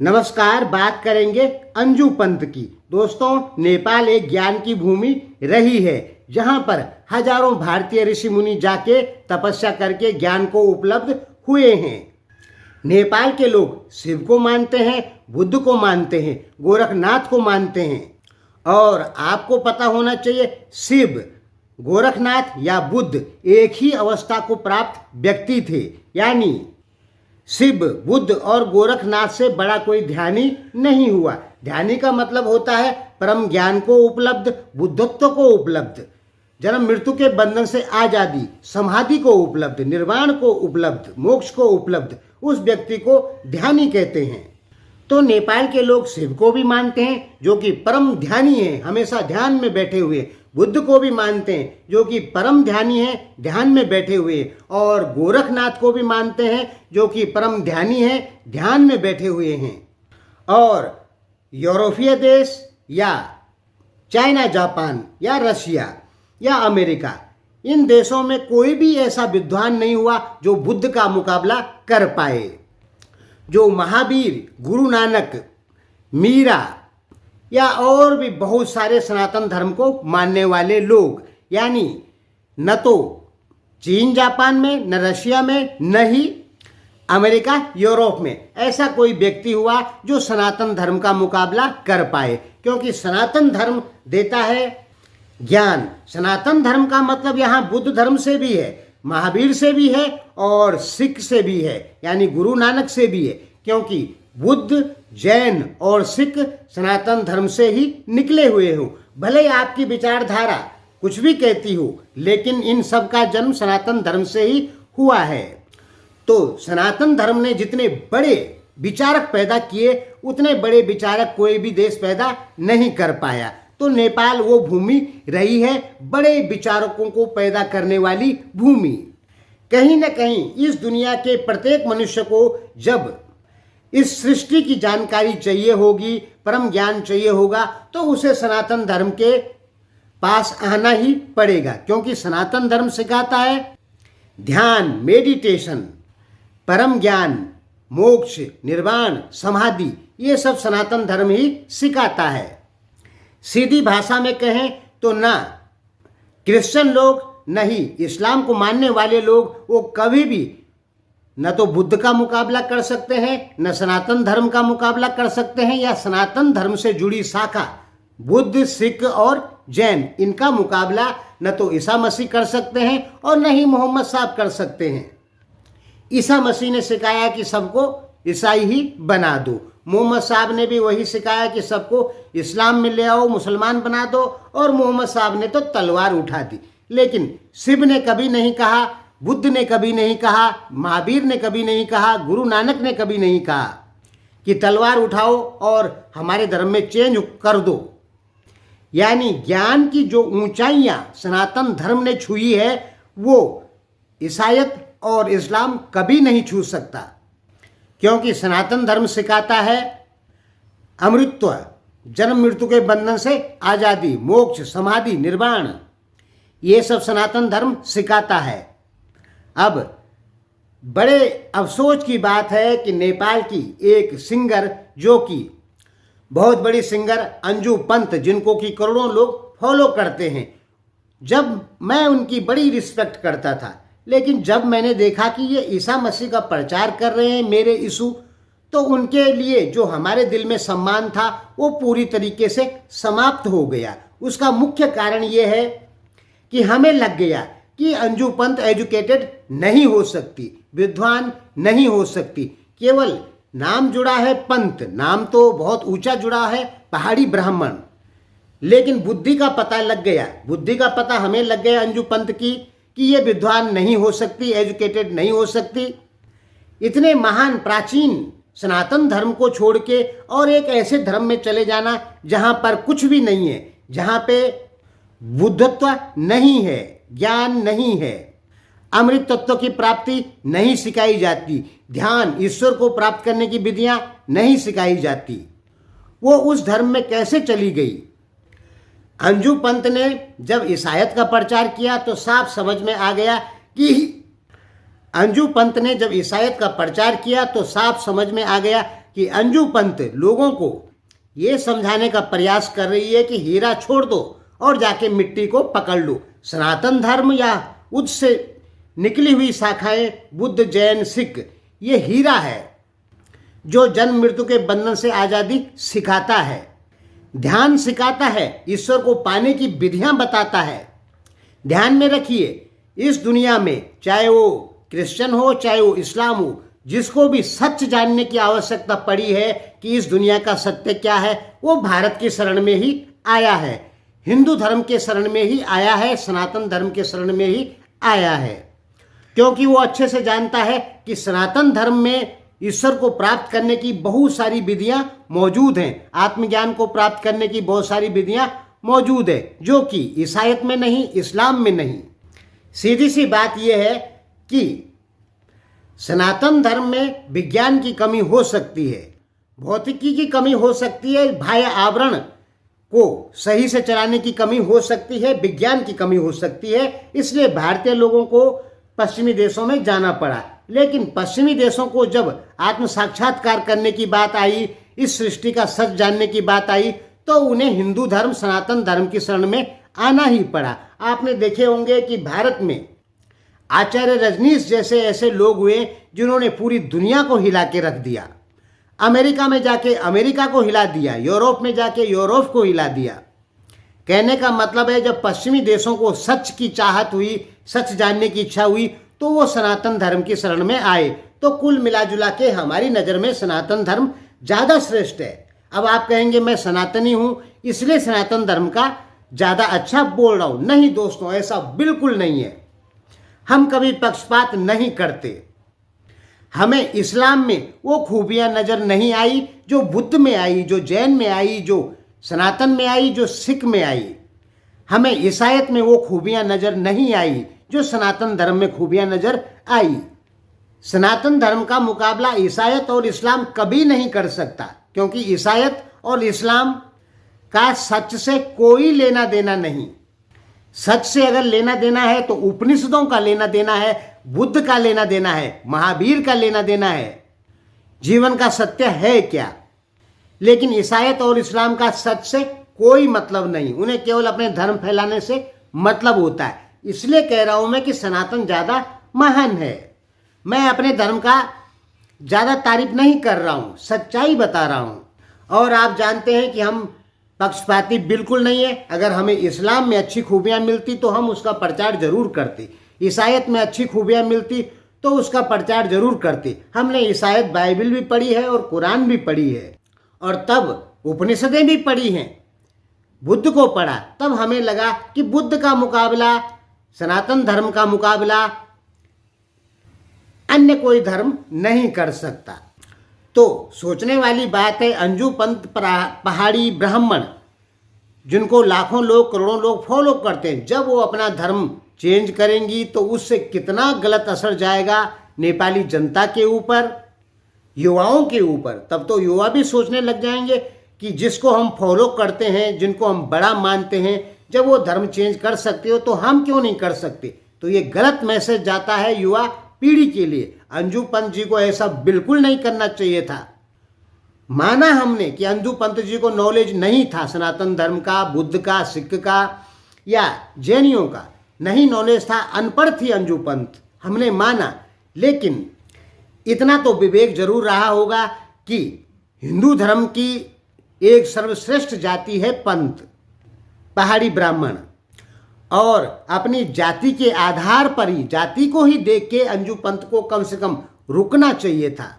नमस्कार। बात करेंगे अंजू पंत की। दोस्तों, नेपाल एक ज्ञान की भूमि रही है जहां पर हजारों भारतीय ऋषि मुनि जाके तपस्या करके ज्ञान को उपलब्ध हुए हैं। नेपाल के लोग शिव को मानते हैं, बुद्ध को मानते हैं, गोरखनाथ को मानते हैं। और आपको पता होना चाहिए, शिव, गोरखनाथ या बुद्ध एक ही अवस्था को प्राप्त व्यक्ति थे। यानी शिव, बुद्ध और गोरखनाथ से बड़ा कोई ध्यानी नहीं हुआ। ध्यानी का मतलब होता है परम ज्ञान को उपलब्ध, बुद्धत्व को उपलब्ध, जन्म मृत्यु के बंधन से आजादी, समाधि को उपलब्ध, निर्वाण को उपलब्ध, मोक्ष को उपलब्ध, उस व्यक्ति को ध्यानी कहते हैं। तो नेपाल के लोग शिव को भी मानते हैं जो कि परम ध्यानी है, हमेशा ध्यान में बैठे हुए। बुद्ध को भी मानते हैं जो कि परम ध्यानी है, ध्यान में बैठे हुए। और गोरखनाथ को भी मानते हैं जो कि परम ध्यानी है, ध्यान में बैठे हुए हैं। और यूरोपीय देश या चाइना, जापान या रशिया या अमेरिका, इन देशों में कोई भी ऐसा विद्वान नहीं हुआ जो बुद्ध का मुकाबला कर पाए। जो महावीर, गुरु नानक, मीरा या और भी बहुत सारे सनातन धर्म को मानने वाले लोग, यानी न तो चीन जापान में, न रशिया में, न ही अमेरिका यूरोप में ऐसा कोई व्यक्ति हुआ जो सनातन धर्म का मुकाबला कर पाए। क्योंकि सनातन धर्म देता है ज्ञान। सनातन धर्म का मतलब यहाँ बुद्ध धर्म से भी है, महावीर से भी है और सिख से भी है, यानी गुरु नानक से भी है। क्योंकि बुद्ध, जैन और सिख सनातन धर्म से ही निकले हुए हो। भले आपकी विचारधारा कुछ भी कहती हो, लेकिन इन सब का जन्म सनातन धर्म से ही हुआ है। तो सनातन धर्म ने जितने बड़े विचारक पैदा किए, उतने बड़े विचारक कोई भी देश पैदा नहीं कर पाया। तो नेपाल वो भूमि रही है बड़े विचारकों को पैदा करने वाली भूमि। कहीं न कहीं इस दुनिया के प्रत्येक मनुष्य को जब इस सृष्टि की जानकारी चाहिए होगी, परम ज्ञान चाहिए होगा, तो उसे सनातन धर्म के पास आना ही पड़ेगा। क्योंकि सनातन धर्म सिखाता है ध्यान, मेडिटेशन, परम ज्ञान, मोक्ष, निर्वाण, समाधि, ये सब सनातन धर्म ही सिखाता है। सीधी भाषा में कहें तो ना क्रिश्चियन लोग, न ही इस्लाम को मानने वाले लोग, वो कभी भी न तो बुद्ध का मुकाबला कर सकते हैं, न सनातन धर्म का मुकाबला कर सकते हैं, या सनातन धर्म से जुड़ी शाखा बुद्ध, सिख और जैन, इनका मुकाबला न तो ईसा मसीह कर सकते हैं और न ही मोहम्मद साहब कर सकते हैं। ईसा मसीह ने सिखाया कि सबको ईसाई ही बना दो। मोहम्मद साहब ने भी वही सिखाया कि सबको इस्लाम में ले आओ, मुसलमान बना दो। और मोहम्मद साहब ने तो तलवार उठा दी। लेकिन शिव ने कभी नहीं कहा, बुद्ध ने कभी नहीं कहा, महावीर ने कभी नहीं कहा, गुरु नानक ने कभी नहीं कहा कि तलवार उठाओ और हमारे धर्म में चेंज कर दो। यानी ज्ञान की जो ऊंचाइयां सनातन धर्म ने छुई है, वो ईसाईयत और इस्लाम कभी नहीं छू सकता। क्योंकि सनातन धर्म सिखाता है अमृतत्व, जन्म मृत्यु के बंधन से आजादी, मोक्ष, समाधि, निर्वाण, ये सब सनातन धर्म सिखाता है। अब बड़े अफसोस की बात है कि नेपाल की एक सिंगर, जो कि बहुत बड़ी सिंगर अंजू पंत, जिनको कि करोड़ों लोग फॉलो करते हैं, जब मैं उनकी बड़ी रिस्पेक्ट करता था, लेकिन जब मैंने देखा कि ये ईसा मसीह का प्रचार कर रहे हैं, मेरे यीशु, तो उनके लिए जो हमारे दिल में सम्मान था वो पूरी तरीके से समाप्त हो गया। उसका मुख्य कारण ये है कि हमें लग गया कि अंजू पंत एजुकेटेड नहीं हो सकती, विद्वान नहीं हो सकती। केवल नाम जुड़ा है पंत, नाम तो बहुत ऊंचा जुड़ा है, पहाड़ी ब्राह्मण, लेकिन बुद्धि का पता लग गया। बुद्धि का पता हमें लग गया अंजू पंत की कि ये विद्वान नहीं हो सकती, एजुकेटेड नहीं हो सकती। इतने महान प्राचीन सनातन धर्म को छोड़ के और एक ऐसे धर्म में चले जाना जहां पर कुछ भी नहीं है, जहां पे बुद्धत्व नहीं है, ज्ञान नहीं है, अमृत तत्व की प्राप्ति नहीं सिखाई जाती, ध्यान, ईश्वर को प्राप्त करने की विधियां नहीं सिखाई जाती, वो उस धर्म में कैसे चली गई? अंजू पंत ने जब ईसाईयत का प्रचार किया तो साफ समझ में आ गया कि अंजू पंत ने जब ईसाईयत का प्रचार किया तो साफ समझ में आ गया कि अंजू पंत लोगों को ये समझाने का प्रयास कर रही है कि हीरा छोड़ दो और जाके मिट्टी को पकड़ लो। सनातन धर्म या उससे निकली हुई शाखाएं बुद्ध, जैन, सिख, ये हीरा है जो जन्म मृत्यु के बंधन से आज़ादी सिखाता है, ध्यान सिखाता है, ईश्वर को पाने की विधियां बताता है। ध्यान में रखिए, इस दुनिया में चाहे वो क्रिश्चियन हो चाहे वो इस्लाम हो, जिसको भी सच जानने की आवश्यकता पड़ी है कि इस दुनिया का सत्य क्या है, वो भारत की शरण में ही आया है, हिंदू धर्म के शरण में ही आया है, सनातन धर्म के शरण में ही आया है। क्योंकि वो अच्छे से जानता है कि सनातन धर्म में ईश्वर को प्राप्त करने की बहुत सारी विधियां मौजूद हैं, आत्मज्ञान को प्राप्त करने की बहुत सारी विधियां मौजूद है, जो कि ईसाईयत में नहीं, इस्लाम में नहीं। सीधी सी बात यह है कि सनातन धर्म में विज्ञान की कमी हो सकती है, भौतिकी की कमी हो सकती है, बाह्य आवरण को सही से चलाने की कमी हो सकती है, विज्ञान की कमी हो सकती है। इसलिए भारतीय लोगों को पश्चिमी देशों में जाना पड़ा। लेकिन पश्चिमी देशों को जब आत्म साक्षात्कार करने की बात आई, इस सृष्टि का सच जानने की बात आई, तो उन्हें हिंदू धर्म, सनातन धर्म की शरण में आना ही पड़ा। आपने देखे होंगे कि भारत में आचार्य रजनीश जैसे ऐसे लोग हुए जिन्होंने पूरी दुनिया को हिला के रख दिया। अमेरिका में जाके अमेरिका को हिला दिया, यूरोप में जाके यूरोप को हिला दिया। कहने का मतलब है, जब पश्चिमी देशों को सच की चाहत हुई, सच जानने की इच्छा हुई, तो वो सनातन धर्म की शरण में आए। तो कुल मिला जुला के हमारी नज़र में सनातन धर्म ज़्यादा श्रेष्ठ है। अब आप कहेंगे मैं सनातनी हूँ इसलिए सनातन धर्म का ज़्यादा अच्छा बोल रहा हूँ। नहीं दोस्तों, ऐसा बिल्कुल नहीं है। हम कभी पक्षपात नहीं करते। हमें इस्लाम में वो खूबियाँ नज़र नहीं आई जो बुद्ध में आई, जो जैन में आई, जो सनातन में आई, जो सिख में आई। हमें ईसाईयत में वो खूबियाँ नज़र नहीं आई जो सनातन धर्म में खूबियाँ नज़र आई। सनातन धर्म का मुकाबला ईसाईयत और इस्लाम कभी नहीं कर सकता, क्योंकि ईसाईयत और इस्लाम का सच से कोई लेना देना नहीं। सच से अगर लेना देना है तो उपनिषदों का लेना देना है, बुद्ध का लेना देना है, महावीर का लेना देना है, जीवन का सत्य है क्या। लेकिन ईसाईयत और इस्लाम का सच से कोई मतलब नहीं, उन्हें केवल अपने धर्म फैलाने से मतलब होता है। इसलिए कह रहा हूं मैं कि सनातन ज़्यादा महान है। मैं अपने धर्म का ज़्यादा तारीफ नहीं कर रहा हूं, सच्चाई बता रहा हूं। और आप जानते हैं कि हम पक्षपाती बिल्कुल नहीं है। अगर हमें इस्लाम में अच्छी खूबियाँ मिलती तो हम उसका प्रचार जरूर करते, ईसाईयत में अच्छी खूबियाँ मिलती तो उसका प्रचार जरूर करते। हमने ईसाईयत बाइबल भी पढ़ी है और कुरान भी पढ़ी है, और तब उपनिषदें भी पढ़ी हैं, बुद्ध को पढ़ा। तब हमें लगा कि बुद्ध का मुकाबला, सनातन धर्म का मुकाबला अन्य कोई धर्म नहीं कर सकता। तो सोचने वाली बात है, अंजू पंत पहाड़ी ब्राह्मण जिनको लाखों लोग, करोड़ों लोग फॉलो करते हैं, जब वो अपना धर्म चेंज करेंगी तो उससे कितना गलत असर जाएगा नेपाली जनता के ऊपर, युवाओं के ऊपर। तब तो युवा भी सोचने लग जाएंगे कि जिसको हम फॉलो करते हैं, जिनको हम बड़ा मानते हैं, जब वो धर्म चेंज कर सकते हो तो हम क्यों नहीं कर सकते। तो ये गलत मैसेज जाता है युवा पीढ़ी के लिए। अंजू पंत जी को ऐसा बिल्कुल नहीं करना चाहिए था। माना हमने कि अंजू पंत जी को नॉलेज नहीं था सनातन धर्म का, बुद्ध का, सिख का या जैनियों का, नहीं नॉलेज था, अनपढ़ थी अंजू पंत, हमने माना। लेकिन इतना तो विवेक जरूर रहा होगा कि हिंदू धर्म की एक सर्वश्रेष्ठ जाति है पंत, पहाड़ी ब्राह्मण, और अपनी जाति के आधार पर ही, जाति को ही देख के अंजू पंत को कम से कम रुकना चाहिए था।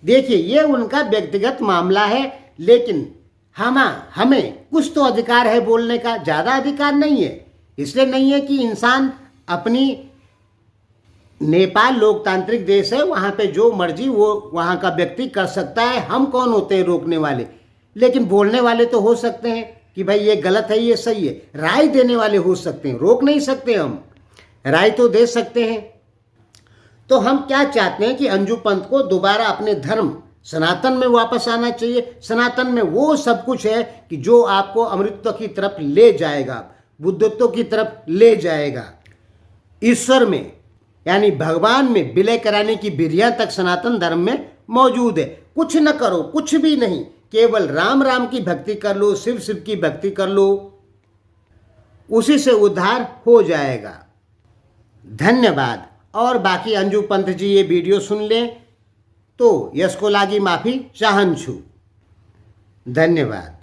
देखिए, ये उनका व्यक्तिगत मामला है, लेकिन हमें कुछ तो अधिकार है बोलने का, ज़्यादा अधिकार नहीं है। इसलिए नहीं है कि इंसान अपनी, नेपाल लोकतांत्रिक देश है, वहाँ पे जो मर्जी वो वहाँ का व्यक्ति कर सकता है। हम कौन होते हैं रोकने वाले। लेकिन बोलने वाले तो हो सकते हैं कि भाई ये गलत है, ये सही है। राय देने वाले हो सकते हैं, रोक नहीं सकते हम, राय तो दे सकते हैं। तो हम क्या चाहते हैं कि अंजू पंत को दोबारा अपने धर्म सनातन में वापस आना चाहिए। सनातन में वो सब कुछ है कि जो आपको अमृतत्व की तरफ ले जाएगा, बुद्धत्व की तरफ ले जाएगा। ईश्वर में यानी भगवान में विलय कराने की विधियां तक सनातन धर्म में मौजूद है। कुछ न करो, कुछ भी नहीं, केवल राम राम की भक्ति कर लो, शिव शिव की भक्ति कर लो, उसी से उद्धार हो जाएगा। धन्यवाद। और बाकी अंजू पंत जी ये वीडियो सुन लें तो यश को लागी माफ़ी चाहन छू। धन्यवाद।